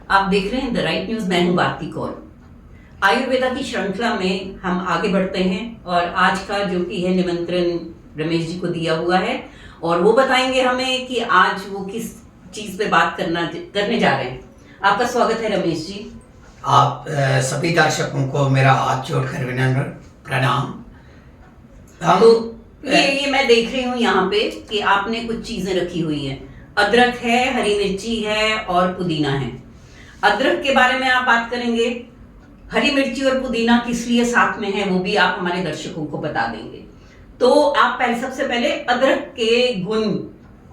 आप देख रहे हैं द राइट न्यूज। मैं हूं भारती कौर। आयुर्वेदा की श्रृंखला में हम आगे बढ़ते हैं और आज का जो कि है निमंत्रण रमेश जी को दिया हुआ है और वो बताएंगे हमें कि आज वो किस चीज पे बात करने जा रहे हैं। आपका स्वागत है रमेश जी। आप सभी दर्शकों को मेरा हाथ जोड़कर विनम्र प्रणाम। तो ये मैं देख रही हूँ यहाँ पे कि आपने कुछ चीजें रखी हुई हैं। अदरक है, हरी मिर्ची है और पुदीना है। अदरक के बारे में आप बात करेंगे, हरी मिर्ची और पुदीना किस लिए साथ में है वो भी आप हमारे दर्शकों को बता देंगे। तो आप सबसे पहले अदरक के गुण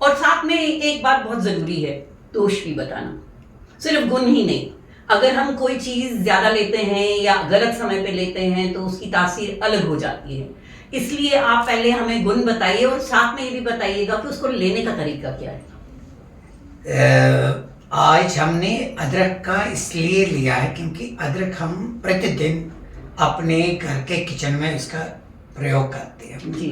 और साथ में एक बात बहुत जरूरी है, दोष भी बताना। सिर्फ गुण ही नहीं, अगर हम कोई चीज ज्यादा लेते हैं या गलत समय पे लेते हैं तो उसकी तासीर अलग हो जाती है। इसलिए आप पहले हमें गुण बताइए और साथ में ये भी बताइएगा कि उसको लेने का तरीका क्या है। आज हमने अदरक का इसलिए लिया है क्योंकि अदरक हम प्रतिदिन अपने घर के किचन में इसका प्रयोग करते हैं जी।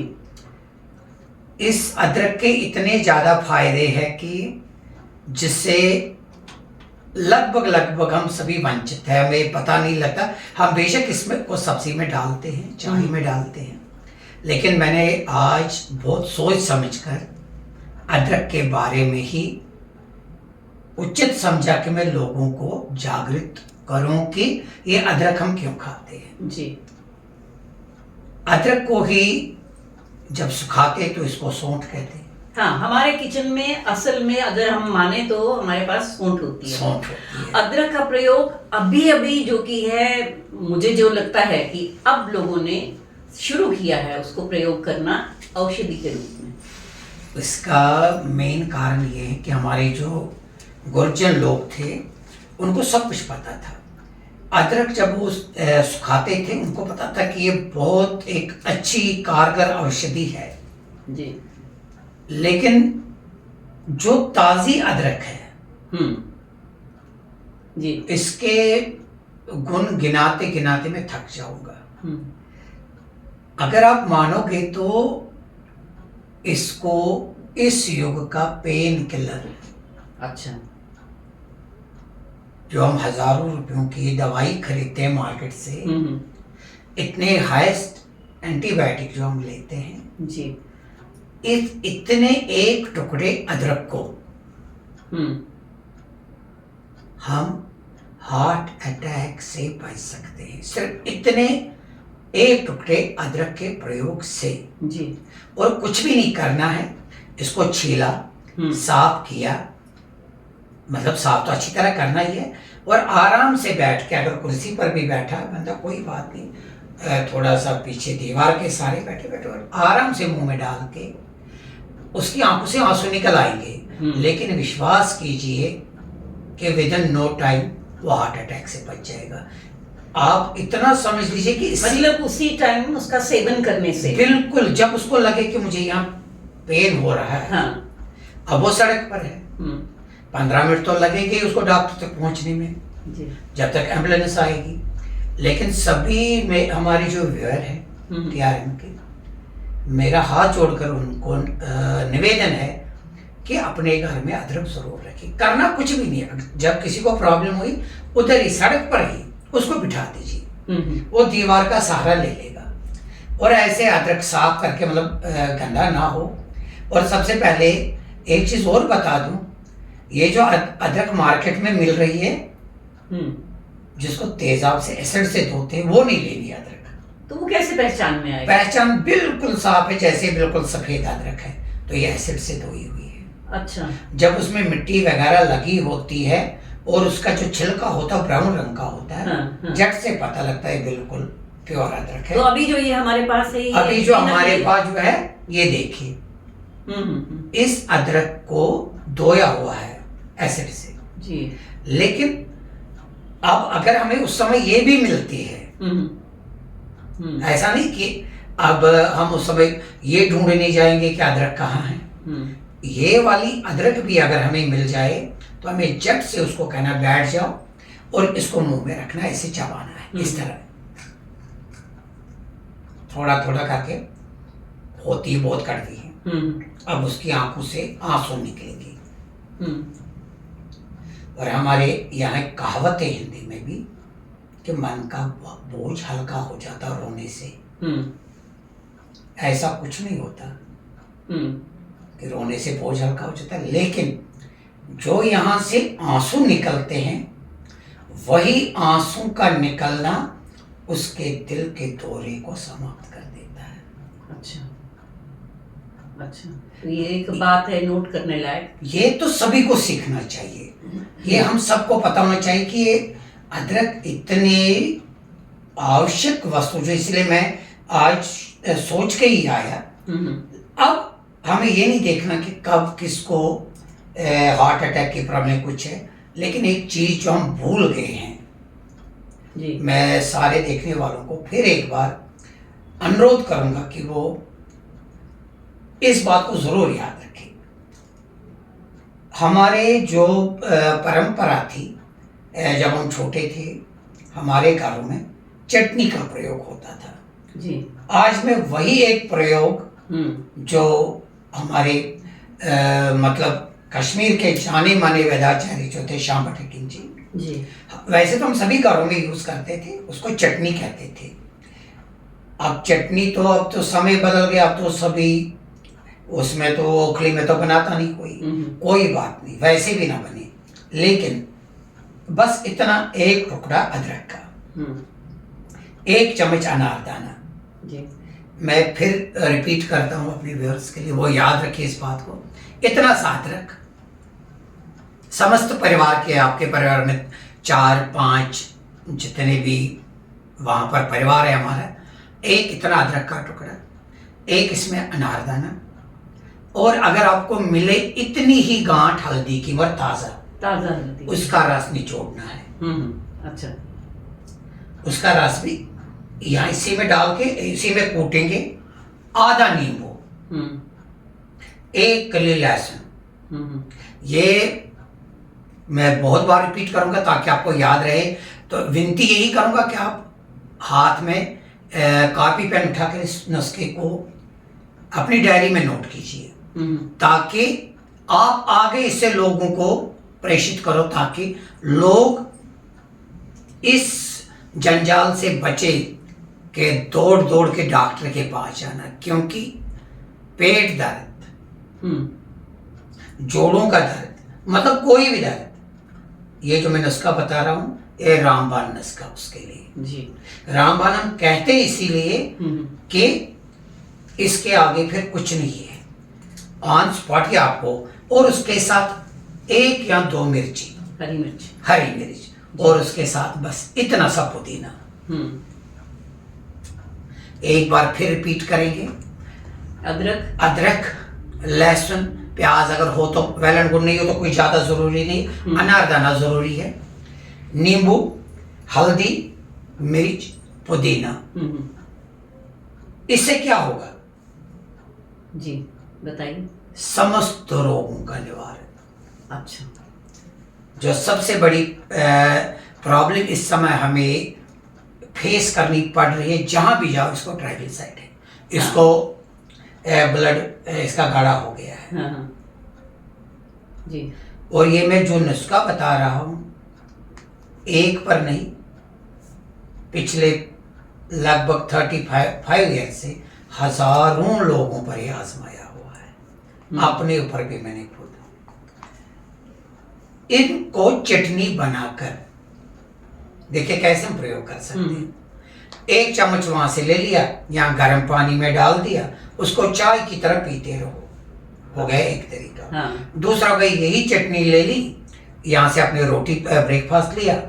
इस अदरक के इतने ज़्यादा फायदे हैं कि जिससे लगभग हम सभी वंचित हैं, हमें पता नहीं लगता। हम बेशक इसमें को सब्जी में डालते हैं, चाय में डालते हैं, लेकिन मैंने आज बहुत सोच समझकर अदरक के बारे में ही उचित समझा कि मैं लोगों को जागृत करूं कि ये अदरक हम क्यों खाते हैं। जी। अदरक को ही जब सुखाते तो इसको सौंठ कहते हैं। हाँ, हमारे किचन में असल में अगर हम माने तो हमारे पास सौंठ होती है। सौंठ होती है। अदरक का प्रयोग अभी जो कि है, मुझे जो लगता है कि अब लोगों ने शुरू किया है उसको प्रयोग करना औषधि के रूप में। इसका मेन कारण ये है कि हमारे जो गुर्जर लोग थे उनको सब कुछ पता था। अदरक जब वो सुखाते थे उनको पता था कि ये बहुत एक अच्छी कारगर औषधि है। जी। लेकिन जो ताज़ी अदरक है जी, इसके गुण गिनाते गिनाते मैं थक जाऊंगा। अगर आप मानोगे तो इसको इस युग का पेन किलर, अच्छा, जो हम हजारों रुपयों की दवाई खरीदते हैं मार्केट से, इतने हाईएस्ट एंटीबायोटिक जो हम लेते हैं जी, इतने एक टुकड़े अदरक को हम हार्ट अटैक से बच सकते हैं, सिर्फ इतने एक टुकड़े अदरक के प्रयोग से। जी। और कुछ भी नहीं करना है, इसको छीला, साफ किया, मतलब साफ तो अच्छी तरह करना ही है, और आराम से बैठ के, अगर कुर्सी पर भी बैठा है बंदा कोई बात नहीं, थोड़ा सा पीछे दीवार के सारे बैठे और आराम से मुंह में डाल के उसकी आंखों से आंसू निकल आएंगे। लेकिन विश्वास कीजिए कि विद इन नो टाइम वो हार्ट अटैक से बच जाएगा। आप इतना समझ लीजिए कि मतलब उसी टाइम उसका सेवन करने से, बिल्कुल, जब उसको लगे कि मुझे यहाँ पेन हो रहा है। हाँ। अब वो सड़क पर है, 15 मिनट तो लगेंगे उसको डॉक्टर तक पहुंचने में, जी, जब तक एम्बुलेंस आएगी। लेकिन सभी में हमारी जो व्यूअर है TRM के, मेरा हाथ जोड़कर उनको निवेदन है कि अपने घर में अदरक जरूर रखें। करना कुछ भी नहीं है, जब किसी को प्रॉब्लम हुई उधर ही सड़क पर ही उसको बिठा दीजिए, वो दीवार का सहारा ले लेगा। और ऐसे अदरक साफ करके, मतलब गंदा ना हो। और सबसे पहले एक चीज और बता दूं, ये जो अदरक मार्केट में मिल रही है, जिसको तेजाब से, एसिड से धोते हैं, वो नहीं लेनी अदरक। तो वो कैसे पहचान में आएगी? पहचान बिल्कुल साफ है, जैसे बिल्कुल सफेद अदरक है तो ये एसिड से धोई हुई है। अच्छा। जब जब उसमें मिट्टी वगैरह लगी होती है और उसका जो छिलका होता है ब्राउन रंग का होता है, झट से पता लगता है बिल्कुल प्योर अदरक है। तो अभी जो ये हमारे पास है, अभी जो हमारे पास जो है, ये देखिए, इस अदरक को धोया हुआ है एसिड से। जी। लेकिन अब अगर हमें उस समय ये भी मिलती है, ऐसा नहीं कि अब हम उस समय ये ढूंढने जाएंगे कि अदरक कहाँ है। ये वाली अदरक भी अगर हमें मिल जाए तो हमें झट से उसको कहना बैठ जाओ और इसको मुंह में रखना, ऐसे चबाना है, इस तरह थोड़ा थोड़ा करके। होती बहुत कड़वी है। अब उसकी आंखों से आंसू निकलेंगे। और हमारे यहाँ एक कहावत है हिंदी में भी कि मन का बोझ हल्का हो जाता रोने से। ऐसा कुछ नहीं होता कि रोने से बोझ हल्का हो जाता है, लेकिन जो यहाँ से आंसू निकलते हैं वही आंसू का निकलना उसके दिल के दौरे को समाप्त कर देता है। अच्छा, तो ये एक बात है नोट करने लायक। ये तो सभी को सीखना चाहिए, ये हम सबको पता होना चाहिए कि ये अदरक इतनी आवश्यक वस्तु जो, इसलिए मैं आज सोच के ही आया। अब हमें ये नहीं देखना कि कब किसको हार्ट अटैक की प्रॉब्लम कुछ है, लेकिन एक चीज जो हम भूल गए हैं जी। मैं सारे देखने वालों को फिर एक बार अनुरोध करूंगा कि वो इस बात को जरूर याद रखें। हमारे जो परंपरा थी, जब हम छोटे थे हमारे घरों में चटनी का प्रयोग होता था जी। आज में वही एक प्रयोग जो हमारे मतलब कश्मीर के जाने माने वेदाचार्य जो थे श्याम भट्ट जी, वैसे तो हम सभी घरों में यूज करते थे, उसको चटनी कहते थे। अब चटनी तो अब तो समय बदल गया, अब तो सभी उसमें तो ओखली में तो बनाता नहीं कोई बात नहीं, वैसे भी ना बने, लेकिन बस इतना एक टुकड़ा अदरक का, 1 चम्मच अनारदाना जी। मैं फिर रिपीट करता हूँ अपने व्यूअर्स के लिए, वो याद रखिए इस बात को। इतना सा अदरक समस्त परिवार के, आपके परिवार में 4-5 जितने भी वहाँ पर परिवार है हमारा, एक इतना अदरक का टुकड़ा, एक इसमें अनारदाना, और अगर आपको मिले इतनी ही गांठ हल्दी की, मगर ताज़ा हल्दी, उसका रस निचोड़ना है। अच्छा, उसका रस भी यहाँ इसी में डाल के इसी में कूटेंगे। आधा नींबू, 1 कली लहसुन। ये मैं बहुत बार रिपीट करूंगा ताकि आपको याद रहे, तो विनती यही करूंगा कि आप हाथ में कॉपी पेन उठाकर इस नुस्खे को अपनी डायरी में नोट कीजिए, ताकि आप आगे इससे लोगों को प्रेषित करो, ताकि लोग इस जंजाल से बचे कि दौड़ दौड़ के डॉक्टर के पास जाना। क्योंकि पेट दर्द, जोड़ों का दर्द, मतलब कोई भी दर्द, ये जो मैं नुस्खा बता रहा हूँ ये रामबाण नुस्खा उसके लिए जी। रामबाण हम कहते हैं इसीलिए कि इसके आगे फिर कुछ नहीं है, ऑन स्पॉट ही आपको, और उसके साथ 1 या 2 मिर्ची, हरी मिर्च, और उसके साथ बस इतना सा पुदीना। एक बार फिर रिपीट करेंगे। अदरक, लहसुन, प्याज अगर हो तो वेल एंड गुड, नहीं हो तो कोई ज्यादा जरूरी नहीं, अनारदाना जरूरी है, नींबू, हल्दी, मिर्च, पुदीना। इससे क्या होगा जी, बताइए। समस्त रोगों का निवारण। अच्छा, जो सबसे बड़ी प्रॉब्लम इस समय हमें फेस करनी पड़ रही है, जहां भी जाओ, इसको ट्राइबल साइट है, इसको ब्लड इसका गाढ़ा हो गया है। हाँ जी। और ये मैं जो नुस्खा बता रहा हूँ एक पर नहीं, पिछले लगभग 35 ईयर्स से हजारों लोगों पर ये आजमाया हुआ है, अपने ऊपर भी मैंने खुद। इनको चटनी बनाकर देखिए कैसे हम प्रयोग कर सकते हैं। 1 चम्मच वहां से ले लिया, यहाँ गर्म पानी में डाल दिया, उसको चाय की तरह पीते रहो, हो गया एक तरीका। हाँ। दूसरा भाई यही चटनी ले ली, यहाँ से अपने रोटी ब्रेकफास्ट लिया,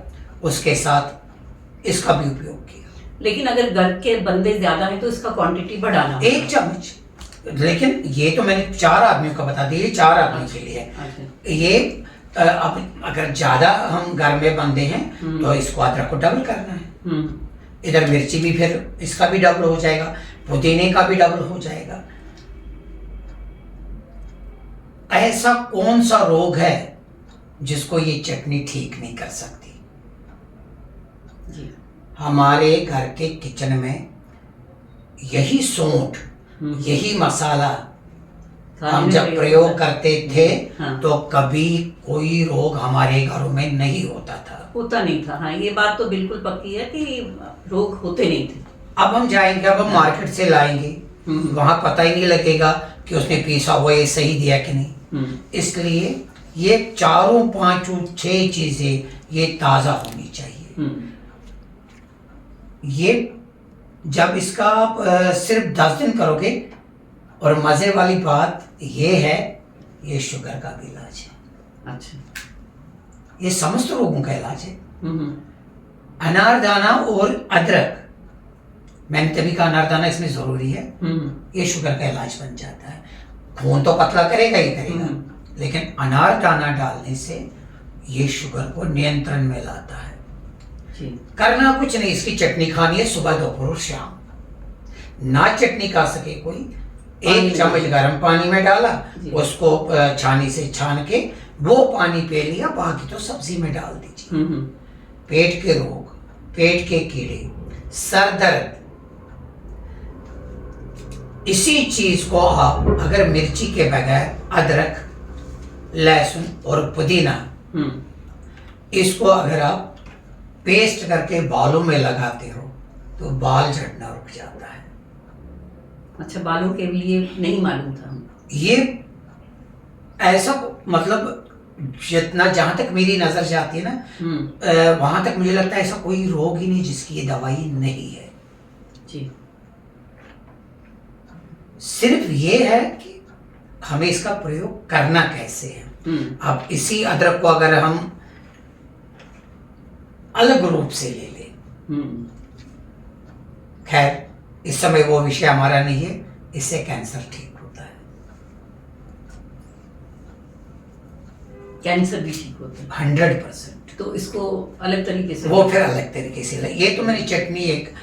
उसके साथ इसका भी उपयोग किया। लेकिन अगर घर के बंदे ज्यादा हैं तो इसका क्वांटिटी बढ़ाना, 1 चम्मच। लेकिन ये तो मैंने 4 आदमियों का बता दिया, 4 आदमी के लिए। ये अब अगर ज्यादा हम घर में बंदे हैं तो इसको अदरक को डबल करना है, इधर मिर्ची भी फिर इसका भी डबल हो जाएगा, पुदीने का भी डबल हो जाएगा। ऐसा कौन सा रोग है जिसको ये चटनी ठीक नहीं कर सकती? जी। हमारे घर के किचन में यही सौंठ, यही मसाला हम जब प्रयोग करते थे हाँ। तो कभी कोई रोग हमारे घरों में नहीं होता था। होता नहीं था, हाँ, ये बात तो बिल्कुल पक्की है कि रोग होते नहीं थे। अब हम जाएंगे, अब हम मार्केट से लाएंगे, वहां पता ही नहीं लगेगा कि उसने पीसा हुआ ये सही दिया कि नहीं। इसलिए ये चारों पांचों 6 चीजें ये ताजा होनी चाहिए। ये जब इसका आप सिर्फ 10 दिन करोगे, और मजे वाली बात ये है, ये शुगर का भी इलाज है। अच्छा, ये समस्त रोगों का इलाज है। अनारदाना और अदरक, मैंने तभी कहा अनारदाना इसमें जरूरी है। ये शुगर का इलाज बन जाता है। खून तो पतला करेगा ही करेगा, लेकिन अनारदाना डालने से ये शुगर को नियंत्रण में लाता है। करना कुछ नहीं, इसकी चटनी खानी है सुबह, दोपहर और शाम। ना चटनी खा सके कोई, 1 चम्मच गर्म पानी में डाला, उसको छानी से छान के वो पानी पी लिया, बाकी तो सब्जी में डाल दीजिए। पेट के रोग, पेट के कीड़े, सर दर्द, इसी चीज को आप अगर मिर्ची के बगैर अदरक, लहसुन और पुदीना, इसको अगर आप पेस्ट करके बालों में लगाते हो तो बाल झड़ना रुक जाता है। अच्छा, बालों के लिए नहीं मालूम था। ये ऐसा, मतलब जितना, जहां तक मेरी नजर जाती है ना, वहां तक मुझे लगता है ऐसा कोई रोग ही नहीं जिसकी ये दवाई नहीं है जी। सिर्फ ये है कि हमें इसका प्रयोग करना कैसे है। अब इसी अदरक को अगर हम अलग रूप से ले लें, खैर इस समय वो विषय हमारा नहीं है, इससे कैंसर ठीक होता है। कैंसर भी ठीक होता है 100%। तो इसको अलग तरीके से, वो फिर अलग तरीके से ये तो मैंने चटनी एक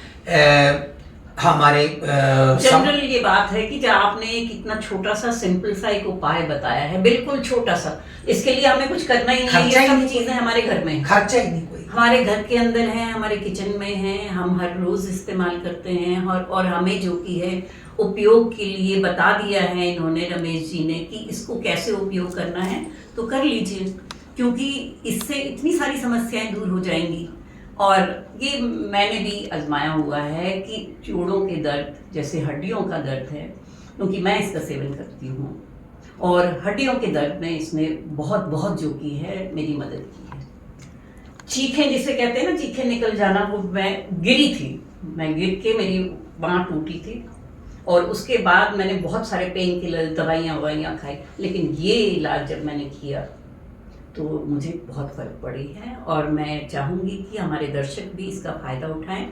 हमारे जनरल ये बात है कि जब आपने एक इतना छोटा सा सिंपल सा एक उपाय बताया है, बिल्कुल छोटा सा, इसके लिए हमें कुछ करना ही नहीं है। ये सब चीजें हमारे घर में, खर्चा ही नहीं कोई, हमारे घर के अंदर है, हमारे किचन में है, हम हर रोज इस्तेमाल करते हैं। और हमें जो कि है उपयोग के लिए बता दिया है इन्होंने, रमेश जी ने, कि इसको कैसे उपयोग करना है, तो कर लीजिए, क्योंकि इससे इतनी सारी समस्याएं दूर हो जाएंगी। और ये मैंने भी आजमाया हुआ है कि जोड़ों के दर्द, जैसे हड्डियों का दर्द है, क्योंकि मैं इसका सेवन करती हूँ, और हड्डियों के दर्द में इसने बहुत बहुत जो की है मेरी मदद की है। चीखें जिसे कहते हैं ना, चीखें निकल जाना, वो मैं गिरी थी, मैं गिर के मेरी बाँह टूटी थी, और उसके बाद मैंने बहुत सारे पेन किलर, दवाइयाँ खाई, लेकिन ये इलाज जब मैंने किया तो मुझे बहुत फर्क पड़ी है। और मैं चाहूँगी कि हमारे दर्शक भी इसका फ़ायदा उठाएं।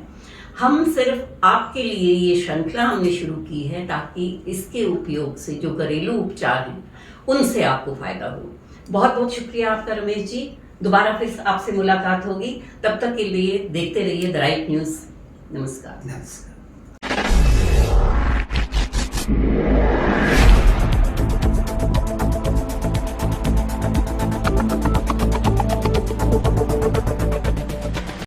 हम सिर्फ आपके लिए ये श्रृंखला हमने शुरू की है ताकि इसके उपयोग से जो घरेलू उपचार हैं उनसे आपको फ़ायदा हो। बहुत बहुत शुक्रिया आपका रमेश जी। दोबारा फिर आपसे मुलाकात होगी, तब तक के लिए देखते रहिए द राइट न्यूज़। नमस्कार।